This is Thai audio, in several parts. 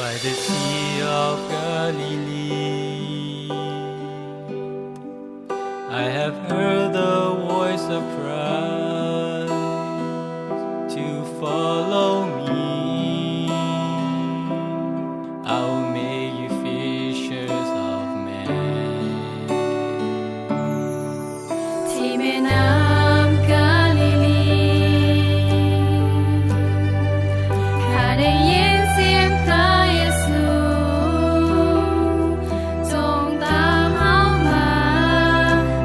by the Sea of Galilee. I have heard the voice of Christ to follow me. I will make you fishers of men. ที่แม่น้ำกาลิลีข้าได้ยินเสียงพระเยซูจงตามเฮามา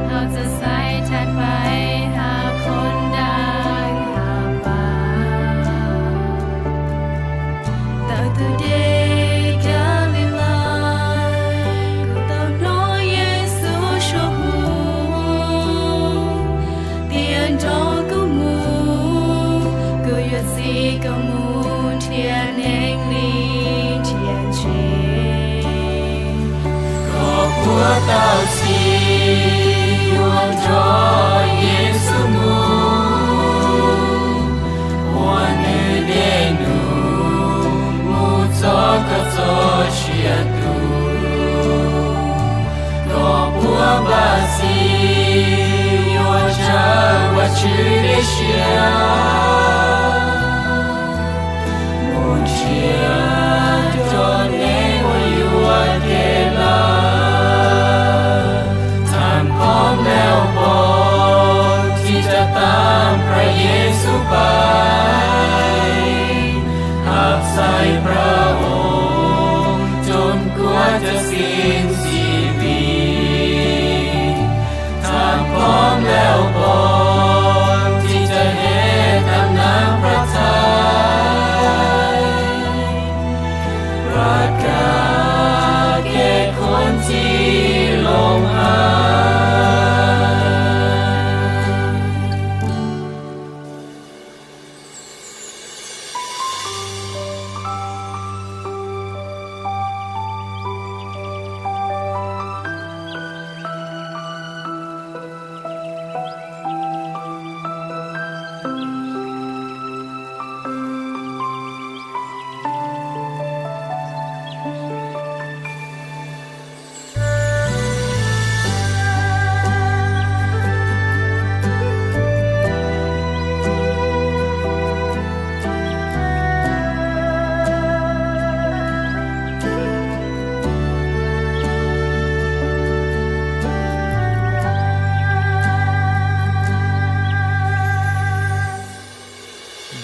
เฮาจะใส่ท่านไปหาคนดังหาป่าแต่ตัวเด็กกาลิลายก็ต้องน้อยเยซูชอบจอกูมูกูยอดสีกูมูเทียนเองลีเทียนเชก็ผัวเต้าสีวันจอเยซูมูวันนี้เดนูมูจอกะจอเชียตูก็ผัวบาสี我去的乡，目前这年我有我的啦，ท่านพร้อมแล้วบอกที่จะตามพระเยซูไปหากใส่พระองค์จนกว่าจะสิ้นชีวิตท่านพร้อมแล้วบอก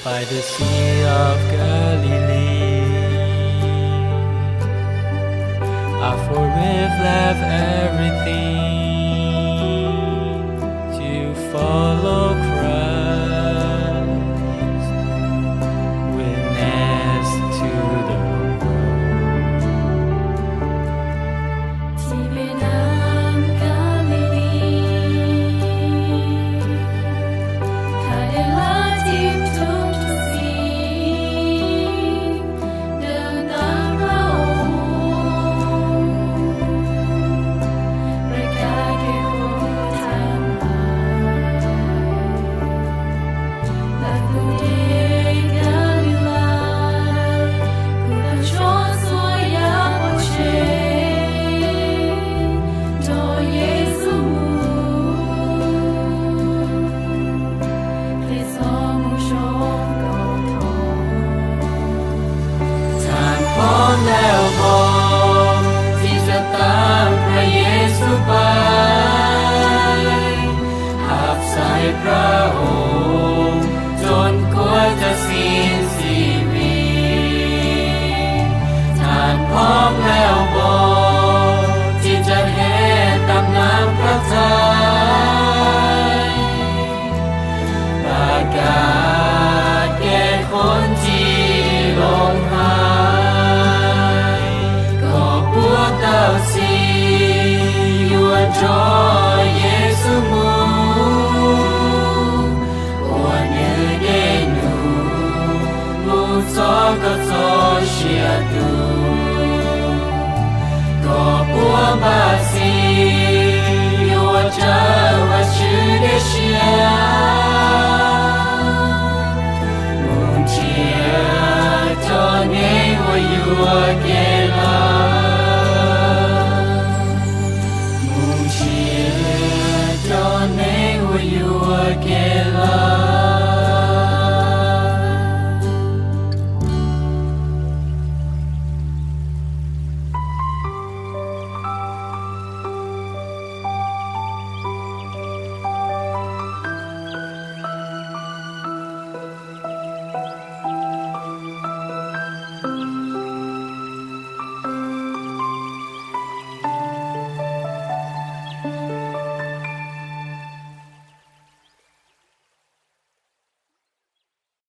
By the Sea of Galilee, I forgive left everything to follow Christ, witness to the world. ที่แม่น้ำกาลิลีข้าได้ละทิ้งทุกแล้วบอกที่จะตามพระเยซูไปหากใส่พระองค์จนกว่าจะสิ้นชีวิตท่านพร้อมแล้วบอกที่จะแห่ตามน้ำพระทัยประกาศแก่คนที่ลงหายเต้าสียัวจอเยซูมูวันนี้เดนูมูซอกะซอเชียตูก็ปัวบาสียัวจาวะชื่อเดเชีย